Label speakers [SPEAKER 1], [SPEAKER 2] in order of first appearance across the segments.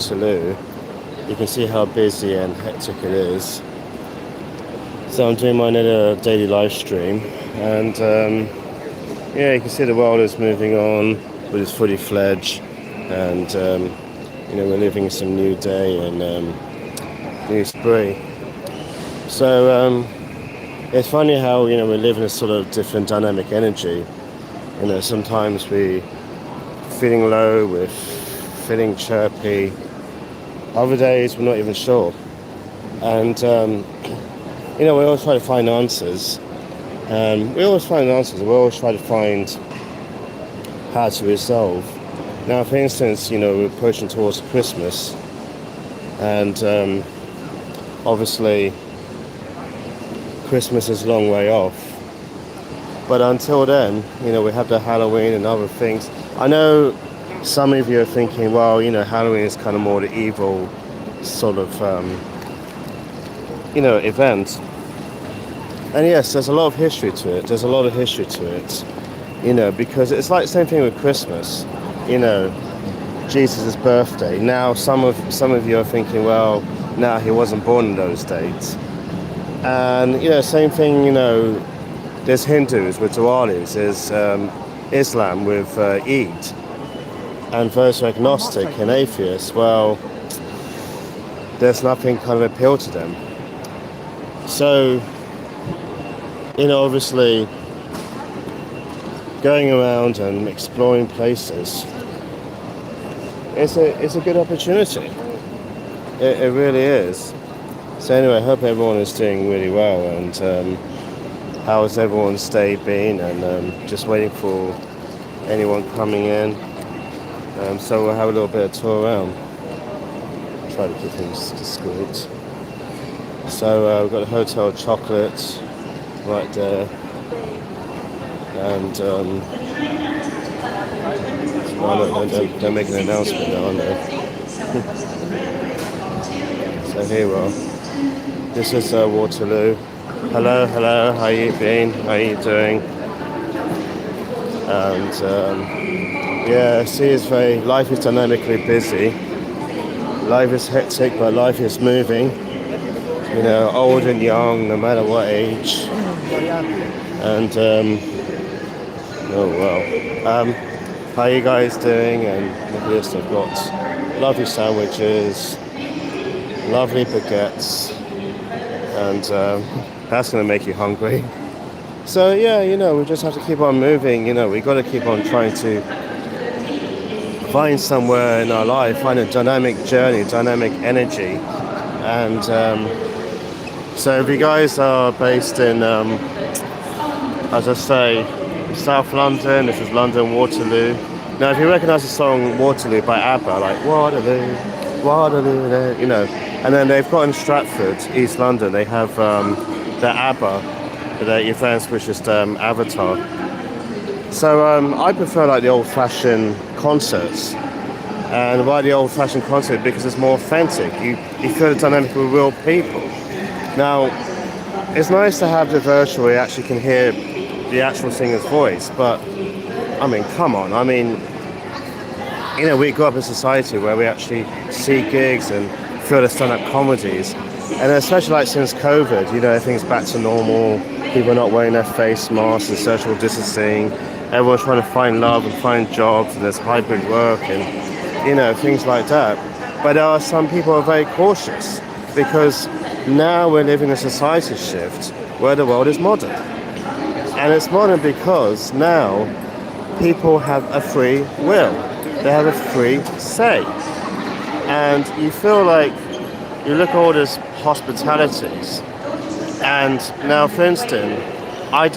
[SPEAKER 1] Waterloo. You can see how busy and hectic it is. So I'm doing my daily live stream, and yeah, you can see the world is moving on, but it's fully fledged, and we're living some new day and new spree. So it's funny how we live in a sort of different dynamic energy. Sometimes we feeling low, we're feeling chirpy. Other days we're not even sure, and we always try to find answers. We always try to find how to resolve. Now, for instance, we're approaching towards Christmas, and obviously Christmas is a long way off. But until then, we have the Halloween and other things. I know some of you are thinking, well, Halloween is kind of more the evil sort of, event. And yes, there's a lot of history to it. Because it's like the same thing with Christmas. Jesus' birthday. Now, some of you are thinking, well, no, he wasn't born in those dates. And, same thing, there's Hindus with Diwalis, there's Islam with Eid, and those who are agnostic and atheists, well, there's nothing kind of appeal to them. So, obviously, going around and exploring places, it's a good opportunity. It really is. So anyway, I hope everyone is doing really well, and how's everyone's day been, and just waiting for anyone coming in. So we'll have a little bit of tour around. Try to keep things discreet. So we've got the Hotel Chocolate right there, and they're making an announcement now, aren't they? So here we are. This is Waterloo. Hello, how you been? How you doing? And life is dynamically busy. Life is hectic, but life is moving. Old and young, no matter what age. And how you guys doing? And look at this, I've got lovely sandwiches, lovely baguettes, and that's going to make you hungry. So yeah, we just have to keep on moving. We got to keep on trying to find somewhere in our life, find a dynamic journey, dynamic energy. And so if you guys are based in, as I say, South London, this is London Waterloo. Now, if you recognise the song Waterloo by ABBA, like Waterloo, Waterloo, and then they've got in Stratford, East London, they have the ABBA, the events which is Avatar. So I prefer like the old-fashioned concerts. And why the old-fashioned concert? Because it's more authentic. You feel the dynamic with real people. Now, it's nice to have the virtual where you actually can hear the actual singer's voice, but I mean, come on. I mean, we grew up in a society where we actually see gigs and feel the stand-up comedies. And especially like since COVID, everything's back to normal. People are not wearing their face masks and social distancing. Everyone's trying to find love and find jobs, and there's hybrid work and, things like that. But there are some people who are very cautious because now we're living a society shift where the world is modern. And it's modern because now people have a free will. They have a free say. And you feel like you look at all these hospitalities. And now, for instance, I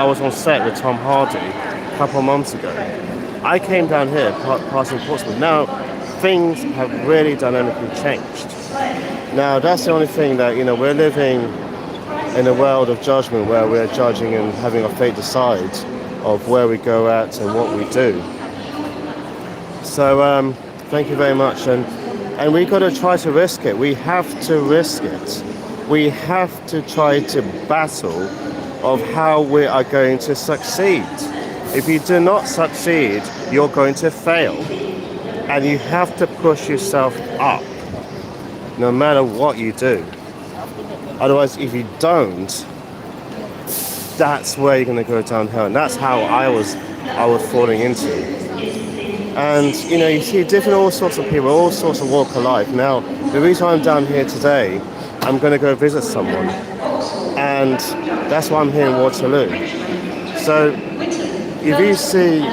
[SPEAKER 1] was on set with Tom Hardy a couple of months ago. I came down here, passing Portsmouth. Now, things have really dynamically changed. Now, that's the only thing that, we're living in a world of judgment where we're judging and having our fate decide of where we go at and what we do. So, thank you very much. And we've got to try to risk it. We have to risk it. We have to try to battle of how we are going to succeed. If you do not succeed, you're going to fail. and you have to push yourself up no matter what you do. Otherwise, if you don't, that's where you're going to go downhill. And that's how I was falling into. And you see different all sorts of people, all sorts of walk of life. Now, the reason I'm down here today, I'm going to go visit someone, and that's why I'm here in Waterloo. So if you see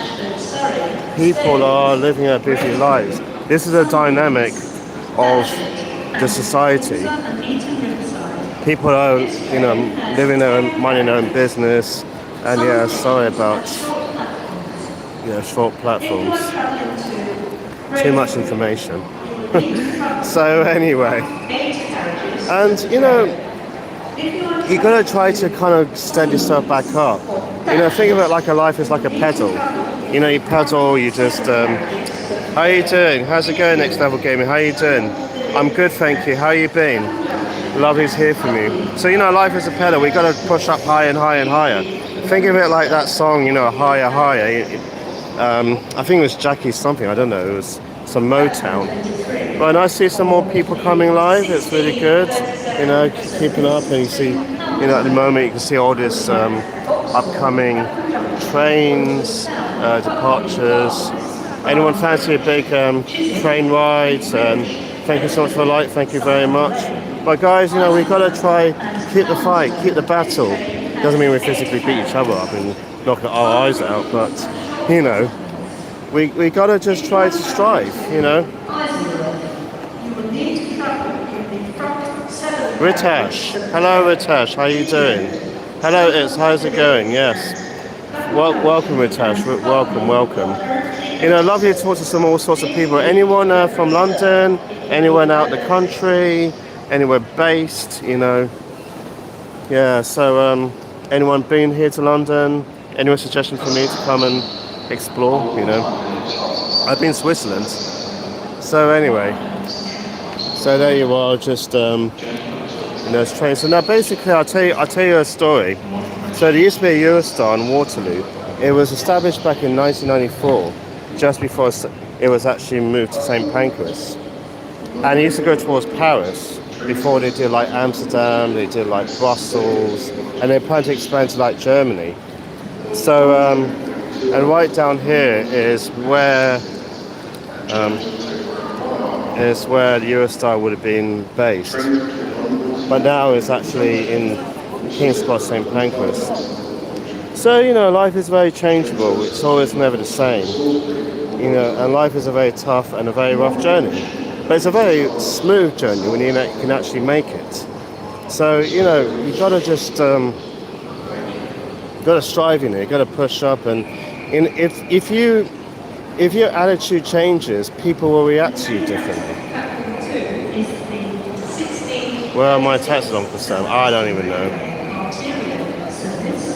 [SPEAKER 1] people are living their busy lives, this is a dynamic of the society. People are, living their own, minding their own business, and sorry about, short platforms. Too much information. So anyway, and you got to try to kind of stand yourself back up. Think of it like a life is like a pedal. You pedal, you just, how you doing? How's it going, Next Level Gaming? How you doing? I'm good, thank you. How you been? Lovely to hear from you. So, life is a pedal. We got to push up higher and higher and higher. Think of it like that song, higher, higher. I think it was Jackie something, I don't know. It was some Motown. But I see some more people coming live. It's really good, keeping up. And you see, at the moment you can see all this upcoming trains, departures. Anyone fancy a big train ride? Thank you so much for the like. Thank you very much. But guys, we've got to try keep the fight, keep the battle. Doesn't mean we physically beat each other up and knock our eyes out, but we got to just try to strive. Ritesh, hello Ritesh, how you doing? Hello, how's it going? Yes. Welcome Ritesh, welcome. Lovely to talk to all sorts of people. Anyone from London, anyone out the country, anywhere based, Yeah, so anyone been here to London? Any suggestion for me to come and explore, I've been to Switzerland. So anyway, so there you are, just train. So now basically I'll tell you a story. So there used to be a Eurostar in Waterloo. It was established back in 1994, just before it was actually moved to St. Pancras. And it used to go towards Paris before they did like Amsterdam, they did like Brussels, and they plan to expand to like Germany. So, and right down here is where the Eurostar would have been based. But now it's actually in King's Cross, St. Pancras. So, life is very changeable. It's always never the same. And life is a very tough and a very rough journey. But it's a very smooth journey when you can actually make it. So, you got to just, got to strive in it, you got to push up. And if your attitude changes, people will react to you differently. Where are my taxes on for Sam? I don't even know.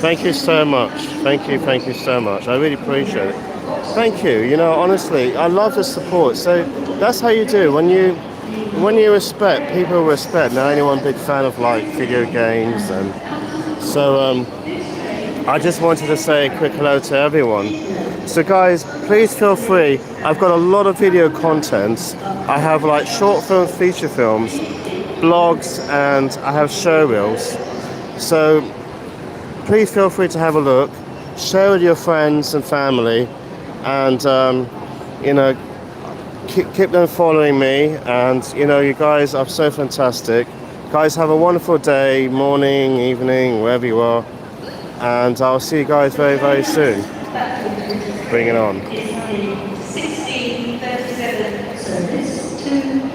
[SPEAKER 1] Thank you so much. Thank you so much. I really appreciate it. Thank you. Honestly, I love the support. So that's how you do. When you respect, people respect. Now, anyone big fan of like video games, and so I just wanted to say a quick hello to everyone. So guys, please feel free. I've got a lot of video content. I have like short film, feature films, blogs, and I have showreels. So please feel free to have a look, share with your friends and family, and keep them following me. And you guys are so fantastic. Guys, have a wonderful day, morning, evening, wherever you are, and I'll see you guys very, very soon. Bring it on.